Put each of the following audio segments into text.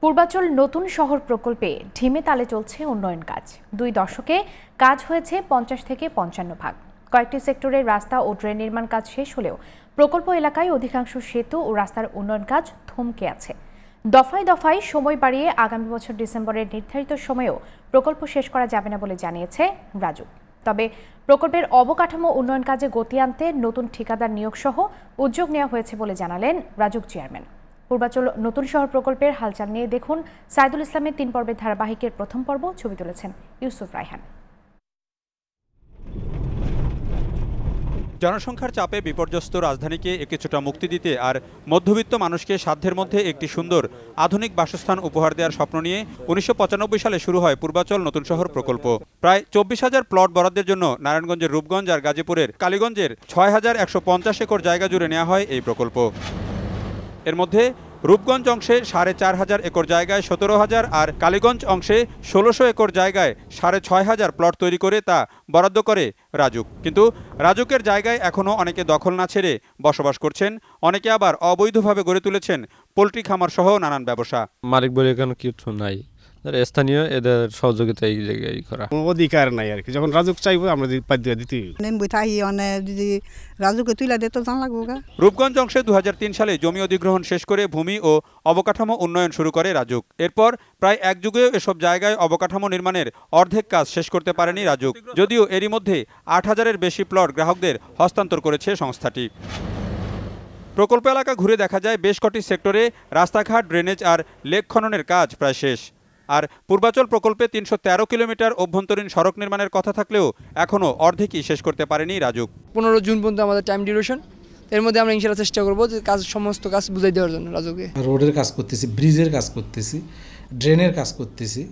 পূর্বাচল নতুন শহর প্রকল্পে ঢিমে তালে চলছে উন্নয়ন কাজ। 2 দশকে কাজ হয়েছে 50 থেকে 55 ভাগ। কয়েকটি সেক্টরের রাস্তা ও ড্রেন নির্মাণ কাজ শেষ হলেও প্রকল্প এলাকায় অধিকাংশ সেতু ও রাস্তার উন্নয়ন কাজ থমকে আছে। দফায় দফায় সময় বাড়িয়ে আগামী বছর ডিসেম্বরের নির্ধারিত সময়েও প্রকল্প শেষ করা যাবে না বলে জানিয়েছে রাজুক। তবে প্রকল্পের অবকাঠামো উন্নয়ন কাজে গতি আনতে নতুন ঠিকাদার নিয়োগ সহ উদ্যোগ নেওয়া হয়েছে বলে জানালেন রাজুক চেয়ারম্যান। পূর্বাচল নতুন শহর প্রকল্পের হালচাল নিয়ে দেখুন সাইদুল ইসলামের 3 পর্বের ধারাবাহিকের প্রথম পর্ব। ছবি তুলেছেন ইউসুফ রায়হান। জনসংখ্যার চাপে বিপর্যস্ত রাজধানীকে কিছুটা মুক্তি দিতে আর মধ্যবিত্ত মানুষকে সাধ্যের মধ্যে একটি সুন্দর আধুনিক বাসস্থান উপহার দেওয়ার স্বপ্ন নিয়ে 1995 সালে শুরু হয় পূর্বাচল নতুন শহর প্রকল্প। প্রায় 24,000 প্লট বরাদ্দের জন্য নারায়ণগঞ্জের রূপগঞ্জ আর গাজীপুরের কালীগঞ্জের 6,150 একর জায়গা জুড়ে নেওয়া হয় এই প্রকল্প। এর মধ্যে রূপগঞ্জ অংশে 4,500 একর জায়গায় 17,000 আর কালীগঞ্জ অংশে 1600 একর জায়গায় 6,500 প্লট তৈরি করে তা বরাদ্দ করে রাজুক। কিন্তু রাজুকের জায়গায় এখনও অনেকে দখল না ছেড়ে বসবাস করছেন, অনেকে আবার অবৈধভাবে গড়ে তুলেছেন পোল্ট্রি খামার সহ নানান ব্যবসা। মালিক বলে এখানে কিছু নাই, স্থানীয় এদের সহযোগিতা এই জায়গায় করা অধিকার নাই আর কি। যখন রাজুক চাইবো আমরা দিতে রাজুকে তুলে দিতে জান লাগবো। রূপগঞ্জ অংশে 2003 সালে জমি অধিগ্রহণ শেষ করে ভূমি ও অবকাঠামো উন্নয়ন শুরু করে রাজুক। এরপর প্রায় এক যুগেও এসব জায়গায় অবকাঠামো নির্মাণের অর্ধেক কাজ শেষ করতে পারেনি রাজুক, যদিও এরই মধ্যে 8,000-এর বেশি প্লট গ্রাহকদের হস্তান্তর করেছে সংস্থাটি। প্রকল্প এলাকা ঘুরে দেখা যায় বেশ কটি সেক্টরে রাস্তাঘাট, ড্রেনেজ আর লেক খননের কাজ প্রায় শেষ। আর পূর্বাচল প্রকল্পে 313 কিলোমিটার অভ্যন্তরীণ সড়ক নির্মাণের কথা থাকলেও এখনও অর্ধেকই শেষ করতে পারেনি রাজুক। 15 জুন পর্যন্ত আমাদের টাইম ডিউরেশন, এর মধ্যে আমরা ইনশাআল্লাহ চেষ্টা করবো যে সমস্ত কাজ বুঝাই দেওয়ার জন্য রাজুকে। রোডের কাজ করতেছি, ব্রিজের কাজ করতেছি, ড্রেনের কাজ করতেছি।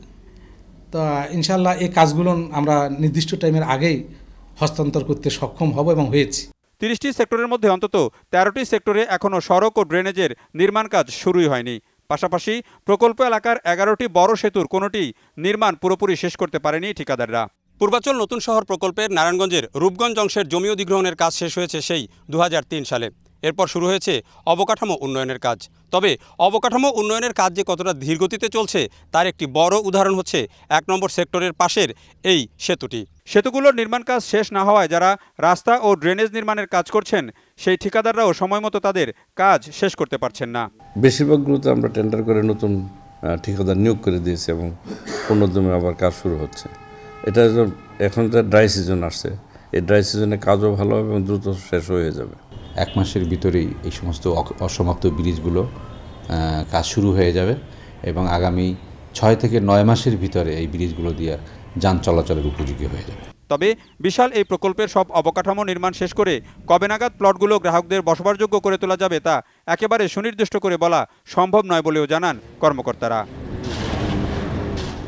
তো ইনশাআল্লাহ এই কাজগুলো আমরা নির্দিষ্ট টাইমের আগেই হস্তান্তর করতে সক্ষম হব এবং হয়েছি। 30টি সেক্টরের মধ্যে অন্তত 13টি সেক্টরে এখনও সড়ক ও ড্রেনেজের নির্মাণ কাজ শুরুই হয়নি। পাশাপাশি প্রকল্প এলাকার 11টি বড় সেতুর কোনোটি নির্মাণ পুরোপুরি শেষ করতে পারেনি ঠিকাদাররা। পূর্বাচল নতুন শহর প্রকল্পের নারায়ণগঞ্জের রূপগঞ্জ অংশের জমি অধিগ্রহণের কাজ শেষ হয়েছে সেই 2003 সালে। এরপর শুরু হয়েছে অবকাঠামো উন্নয়নের কাজ। তবে অবকাঠামো উন্নয়নের কাজ যে কতটা ধীরগতিতে চলছে তার একটি বড় উদাহরণ হচ্ছে 1 নম্বর সেক্টরের পাশের এই সেতুটি। সেতুগুলোর নির্মাণ কাজ শেষ না হওয়ায় যারা রাস্তা ও ড্রেনেজ নির্মাণের কাজ করছেন সেই ঠিকাদাররাও সময় মতো তাদের কাজ শেষ করতে পারছেন না। বেশিরভাগগুলোতে আমরা টেন্ডার করে নতুন ঠিকাদার নিয়োগ করে দিয়েছি এবং পুনর্দমে আবার কাজ শুরু হচ্ছে। এটা এখন তো ড্রাই সিজন আসছে, এই ড্রাই সিজনে কাজও ভালো হবে এবং দ্রুত শেষ হয়ে যাবে। 1 মাসের ভিতরেই এই সমস্ত অসমাপ্ত ব্রিজগুলো কাজ শুরু হয়ে যাবে এবং আগামী 6 থেকে 9 মাসের ভিতরে এই ব্রিজগুলো দিয়ে যান চলাচলের উপযোগী হয়ে যাবে। তবে বিশাল এই প্রকল্পের সব অবকাঠামো নির্মাণ শেষ করে কবে নাগাদ প্লটগুলো গ্রাহকদের বসবাসযোগ্য করে তোলা যাবে তা একেবারে সুনির্দিষ্ট করে বলা সম্ভব নয় বলেও জানান কর্মকর্তারা।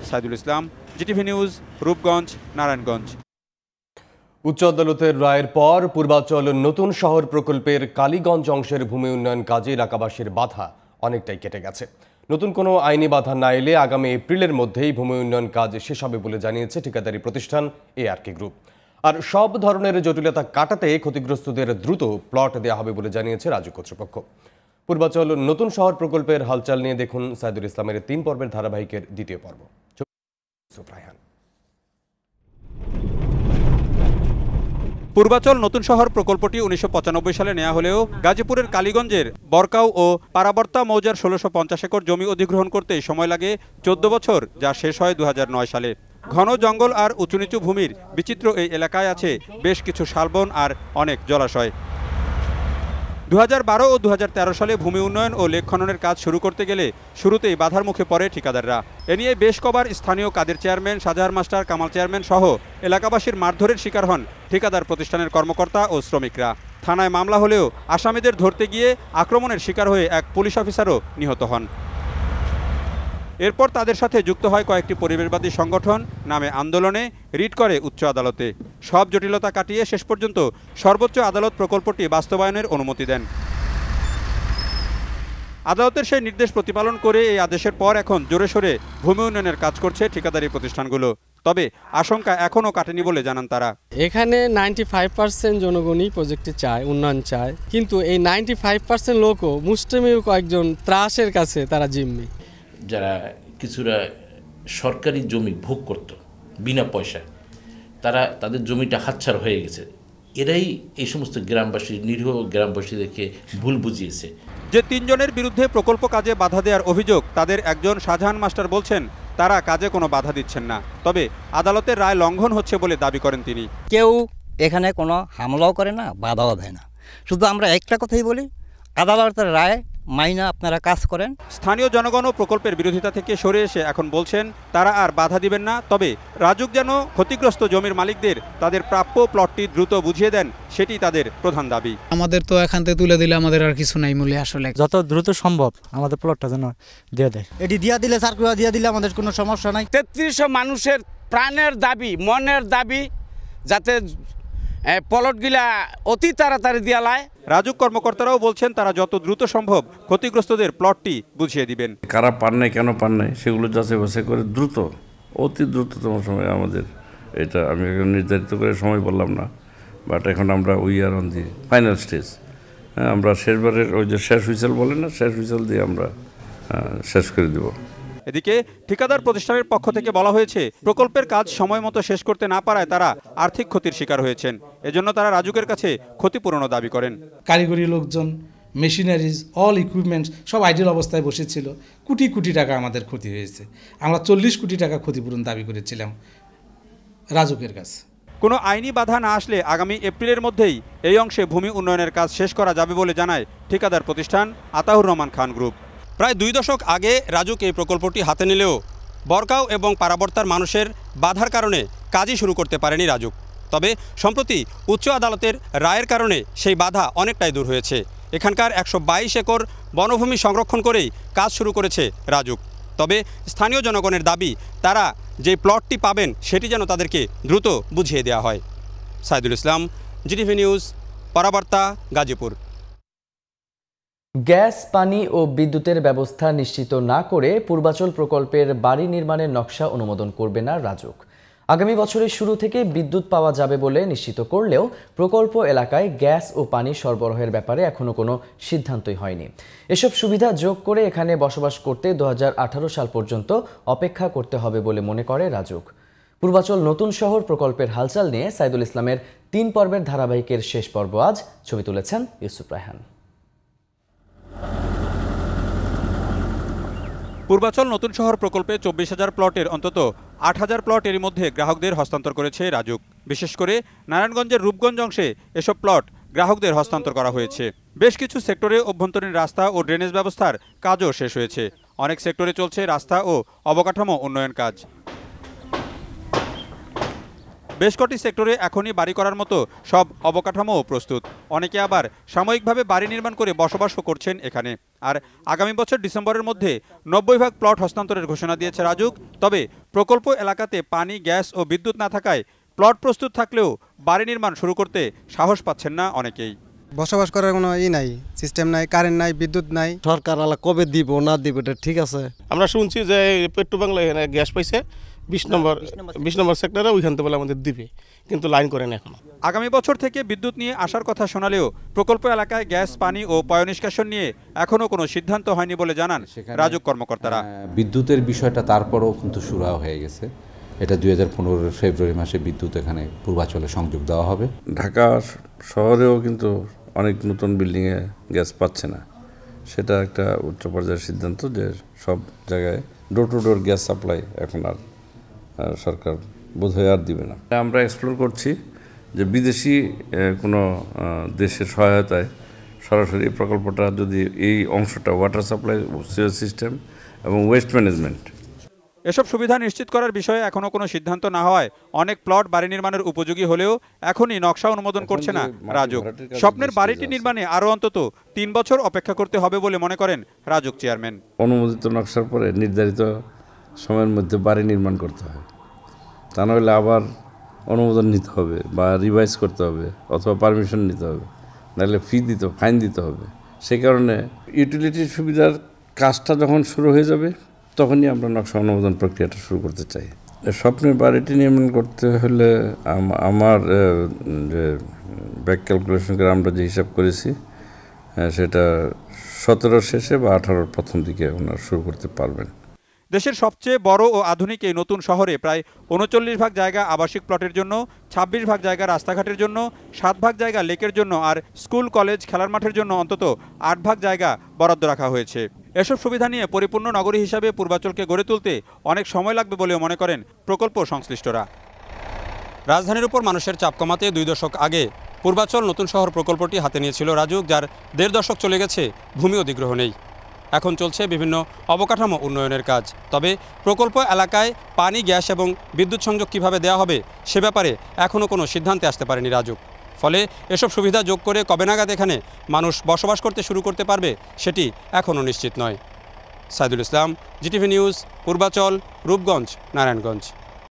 Saidul Islam, GTV news, Rupganj, Narayanganj. উচ্চ আদালতের রায়ের পর পূর্বাচল নতুন শহর প্রকল্পের কালীগঞ্জ অংশের ভূমি উন্নয়ন কাজে এলাকাবাসীর বাধা অনেকটাই কেটে গেছে। নতুন কোনো আইনি বাধা না এলে আগামী এপ্রিলের মধ্যেই ভূমি উন্নয়ন কাজ শেষ হবে বলে জানিয়েছে ঠিকাদারি প্রতিষ্ঠান এআরকে গ্রুপ। আর সব ধরনের জটিলতা কাটাতে ক্ষতিগ্রস্তদের দ্রুত প্লট দেওয়া হবে বলে জানিয়েছে রাজুক কর্তৃপক্ষ। পূর্বাচল নতুন শহর প্রকল্পের হালচাল নিয়ে দেখুন সাইদুল ইসলামের 3 পর্বের ধারাবাহিকের 2য় পর্ব। পূর্বাচল নতুন শহর প্রকল্পটি 1995 সালে নেওয়া হলেও গাজীপুরের কালীগঞ্জের বরকাউ ও পারাবর্তা মৌজার 1650 একর জমি অধিগ্রহণ করতে সময় লাগে 14 বছর, যা শেষ হয় 2009 সালে। ঘন জঙ্গল আর উঁচু নিচু ভূমির বিচিত্র এই এলাকায় আছে বেশ কিছু শালবন আর অনেক জলাশয়। 2012 ও 2013 সালে ভূমি উন্নয়ন ও লেক খননের কাজ শুরু করতে গেলে শুরুতেই বাধার মুখে পড়ে ঠিকাদাররা। এ নিয়ে বেশ কবার স্থানীয় কাদের চেয়ারম্যান, শাহজাহার মাস্টার, কামাল চেয়ারম্যান সহ এলাকাবাসীর মারধরের শিকার হন ঠিকাদার প্রতিষ্ঠানের কর্মকর্তা ও শ্রমিকরা। থানায় মামলা হলেও আসামিদের ধরতে গিয়ে আক্রমণের শিকার হয়ে এক পুলিশ অফিসারও নিহত হন। এরপর তাদের সাথে যুক্ত হয় কয়েকটি পরিবেশবাদী সংগঠন, নামে আন্দোলনে, রিট করে উচ্চ আদালতে। সব জটিলতা কাটিয়ে শেষ পর্যন্ত সর্বোচ্চ আদালত প্রকল্পটি বাস্তবায়নের অনুমতি দেন। আদালতের সেই নির্দেশ প্রতিপালন করে এই আদেশের পর এখন জোরে সোরে ভূমি উন্নয়নের কাজ করছে ঠিকাদারি প্রতিষ্ঠানগুলো। তবে আশঙ্কা এখনও কাটেনি বলে জানান তারা। এখানে 95% জনগণই প্রজেক্টটি চায়, উন্নয়ন চায়, কিন্তু এই 95% লোকও মুষ্টিমেয় কয়েকজন ত্রাসের কাছে তারা জিম্মি। যারা কিছুটা সরকারি জমি ভোগ করত বিনা পয়সায়, তাদের জমিটা হাতছাড়া হয়ে গেছে। এরাই এই সমস্ত গ্রামবাসী, নিরীহ গ্রামবাসীদেরকে ভুল বুঝিয়েছে। যে 3 জনের বিরুদ্ধে প্রকল্প কাজে বাধা দেওয়ার অভিযোগ, তাদের একজন শাহজাহান মাস্টার বলছেন তারা কাজে কোনো বাধা দিচ্ছেন না, তবে আদালতের রায় লঙ্ঘন হচ্ছে বলে দাবি করেন তিনি। কেউ এখানে কোনো হামলাও করে না, বাধাও দেয় না, শুধু আমরা একটা কথাই বলি, আদালতের রায় মাইনা আপনারা কাজ করেন। স্থানীয় জনগণও প্রকল্পের বিরোধিতা থেকে সরে এসে এখন বলছেন তারা আর বাধা দিবেন না, তবে রাজুক যেন ক্ষতিগ্রস্ত জমির মালিকদের তাদের প্রাপ্য প্লটটি দ্রুত বুঝিয়ে দেন, সেটি তাদের প্রধান দাবি। আমাদের তো এখান থেকে তুলে দিলে আমাদের আর কিছু নাই মূল্যে, আসলে যত দ্রুত সম্ভব আমাদের প্লটটা যেন দিয়ে দেয়। এটি দিয়া দিলে, সার্কুলার দিয়া দিলে আমাদের কোনো সমস্যা নাই। 3300 মানুষের প্রাণের দাবি, মনের দাবি, যাতে প্লটগুলা অতি তাড়াতাড়ি দিয়া লায়। রাজুক কর্মকর্তারাও বলছেন তারা যত দ্রুত সম্ভব ক্ষতিগ্রস্তদের প্লটটি বুঝিয়ে দিবেন। কারা পান নাই, কেন পান নাই, সেগুলো যাচাই বাছাই করে দ্রুত, অতি দ্রুততম সময় আমাদের, এটা আমি এখন নির্ধারিত করে সময় বললাম না, বাট এখন আমরা we are on the final stage. আমরা শেষবারের ওই যে শেষ হুইসেল বলেন না, শেষ হুইসেল দিয়ে আমরা শেষ করে দেব। এদিকে ঠিকাদার প্রতিষ্ঠানের পক্ষ থেকে বলা হয়েছে প্রকল্পের কাজ সময় মতো শেষ করতে না পারায় তারা আর্থিক ক্ষতির শিকার হয়েছেন, এজন্য তারা রাজুকের কাছে ক্ষতিপূরণও দাবি করেন। কারিগরি লোকজন, মেশিনারিজ, অল ইকুইপমেন্টস সব আইডিয়াল অবস্থায় বসেছিল, কোটি কোটি টাকা আমাদের ক্ষতি হয়েছে। আমরা 40 কোটি টাকা ক্ষতিপূরণ দাবি করেছিলাম রাজুকের কাছে। কোনো আইনি বাধা না আসলে আগামী এপ্রিলের মধ্যেই এই অংশে ভূমি উন্নয়নের কাজ শেষ করা যাবে বলে জানায় ঠিকাদার প্রতিষ্ঠান আতাউর রহমান খান গ্রুপ। প্রায় 2 দশক আগে রাজুক এই প্রকল্পটি হাতে নিলেও বরগাঁও এবং পারাবর্তার মানুষের বাধার কারণে কাজই শুরু করতে পারেনি রাজুক। তবে সম্প্রতি উচ্চ আদালতের রায়ের কারণে সেই বাধা অনেকটাই দূর হয়েছে। এখানকার 122 একর বনভূমি সংরক্ষণ করেই কাজ শুরু করেছে রাজুক। তবে স্থানীয় জনগণের দাবি, তারা যে প্লটটি পাবেন সেটি যেন তাদেরকে দ্রুত বুঝিয়ে দেওয়া হয়। Saidul Islam, GTV news, পারাবর্তা, Gazipur. Gas, পানি ও বিদ্যুতের ব্যবস্থা নিশ্চিত না করে পূর্বাচল প্রকল্পের বাড়ি নির্মাণের নকশা অনুমোদন করবে না রাজুক। আগামী বছরের শুরু থেকে বিদ্যুৎ পাওয়া যাবে বলে নিশ্চিত করলেও প্রকল্প এলাকায় গ্যাস ও পানি সরবরাহের ব্যাপারে এখনও কোনো সিদ্ধান্তই হয়নি। এসব সুবিধা যোগ করে এখানে বসবাস করতে 2018 সাল পর্যন্ত অপেক্ষা করতে হবে বলে মনে করে রাজুক। পূর্বাচল নতুন শহর প্রকল্পের হালচাল নিয়ে সাইদুল ইসলামের 3 পর্বের ধারাবাহিকের শেষ পর্ব আজ। ছবি তুলেছেন ইউসুফ রায়হান। পূর্বাচল নতুন শহর প্রকল্পে 24,000 প্লটের অন্তত 8,000 প্লট এরই মধ্যে গ্রাহকদের হস্তান্তর করেছে রাজুক। বিশেষ করে নারায়ণগঞ্জের রূপগঞ্জ অংশে এসব প্লট গ্রাহকদের হস্তান্তর করা হয়েছে। বেশ কিছু সেক্টরে অভ্যন্তরীণ রাস্তা ও ড্রেনেজ ব্যবস্থার কাজও শেষ হয়েছে। অনেক সেক্টরে চলছে রাস্তা ও অবকাঠামো উন্নয়ন কাজ। বেশ কটি সেক্টরে এখনই বাড়ি করার মতো সব অবকাঠামোও প্রস্তুত। অনেকে আবার সাময়িকভাবে বাড়ি নির্মাণ করে বসবাসও করছেন এখানে। আর আগামী বছর ডিসেম্বরের মধ্যে 90% প্লট হস্তান্তরের ঘোষণা দিয়েছে রাজুক। তবে প্রকল্প এলাকাতে পানি, গ্যাস ও বিদ্যুৎ না থাকায় প্লট প্রস্তুত থাকলেও বাড়ি নির্মাণ শুরু করতে সাহস পাচ্ছেন না অনেকেই। বসবাস করার কোনো নাই, সিস্টেম নাই, কারেন্ট নাই, বিদ্যুৎ নাই। সরকার আলা কবে দিব না দিব এটা ঠিক আছে। আমরা শুনছি যে পেট্রো বাংলা এখানে গ্যাস পাইছে 20 নম্বর সেক্টরে, ওইখান থেকে বলে আমাদের দিবে, কিন্তু লাইন করে না এখনো। আগামী বছর থেকে বিদ্যুৎ নিয়ে আসার কথা শোনালেও প্রকল্প এলাকায় গ্যাস, পানি ও পয়ঃনিষ্কাশন নিয়ে এখনো কোনো সিদ্ধান্ত হয়নি বলে জানান রাজুক কর্মকর্তারা। বিদ্যুতের বিষয়টা তারপরও কিন্তু শুরু হয়ে গেছে। এটা 2015 ফেব্রুয়ারি মাসে বিদ্যুৎ এখানে পূর্বাচলে সংযোগ দেওয়া হবে। ঢাকা শহরেও কিন্তু অনেক নতুন বিল্ডিংয়ে গ্যাস পাচ্ছে না, সেটা একটা উচ্চ পর্যায়ের সিদ্ধান্ত যে সব জায়গায় door to door gas supply এখন আর সরকার বোধহয় আর দিবে না। আমরা এক্সপ্লোর করছি যে বিদেশি কোনো দেশের সহায়তায় সরাসরি প্রকল্পটা যদি এই অংশটা ওয়াটার সাপ্লাই, সিওর সিস্টেম এবং ওয়েস্ট ম্যানেজমেন্ট, এসব সুবিধা নিশ্চিত করার বিষয়ে এখনো কোনো সিদ্ধান্ত না হওয়ায় অনেক প্লট বাড়ি নির্মাণের উপযোগী হলেও এখনই নকশা অনুমোদন করছে না রাজুক। স্বপ্নের বাড়িটি নির্মাণে আরও অন্তত 3 বছর অপেক্ষা করতে হবে বলে মনে করেন রাজুক চেয়ারম্যান। অনুমোদিত নকশার পরে নির্ধারিত সময়ের মধ্যে বাড়ি নির্মাণ করতে হয়, তা নইলে আবার অনুমোদন নিতে হবে বা রিভাইজ করতে হবে অথবা পারমিশন নিতে হবে, নাহলে ফাইন দিতে হবে। সেই কারণে ইউটিলিটি সুবিধার কাজটা যখন শুরু হয়ে যাবে তখনই আমরা নকশা অনুমোদন প্রক্রিয়াটা শুরু করতে চাই। স্বপ্নের বাড়িটি নির্মাণ করতে হলে আমার যে ব্যাক ক্যালকুলেশন করে আমরা যে হিসাব করেছি সেটা 17 শেষে বা 18 প্রথম দিকে ওনারা শুরু করতে পারবেন। দেশের সবচেয়ে বড় ও আধুনিক এই নতুন শহরে প্রায় ৩৯ ভাগ জায়গা আবাসিক প্লটের জন্য, ২৬ ভাগ জায়গা রাস্তাঘাটের জন্য, ৭ ভাগ জায়গা লেকের জন্য আর স্কুল কলেজ খেলার মাঠের জন্য অন্তত ৮ ভাগ জায়গা বরাদ্দ রাখা হয়েছে। এসব সুবিধা নিয়ে পরিপূর্ণ নগরী হিসাবে পূর্বাচলকে গড়ে তুলতে অনেক সময় লাগবে বলেও মনে করেন প্রকল্প সংশ্লিষ্টরা। রাজধানীর উপর মানুষের চাপ কমাতে ২ দশক আগে পূর্বাচল নতুন শহর প্রকল্পটি হাতে নিয়েছিল রাজুক, যার ১.৫ দশক চলে গেছে, ভূমি অধিগ্রহণেই। এখন চলছে বিভিন্ন অবকাঠামো উন্নয়নের কাজ। তবে প্রকল্প এলাকায় পানি, গ্যাস এবং বিদ্যুৎ সংযোগ কীভাবে দেওয়া হবে সে ব্যাপারে এখনও কোনো সিদ্ধান্তে আসতে পারেনি রাজুক। ফলে এসব সুবিধা যোগ করে কবে নাগাদ এখানে মানুষ বসবাস করতে শুরু করতে পারবে সেটি এখনও নিশ্চিত নয়। Saidul Islam, GTV news, Purbachal, Rupganj, Narayanganj.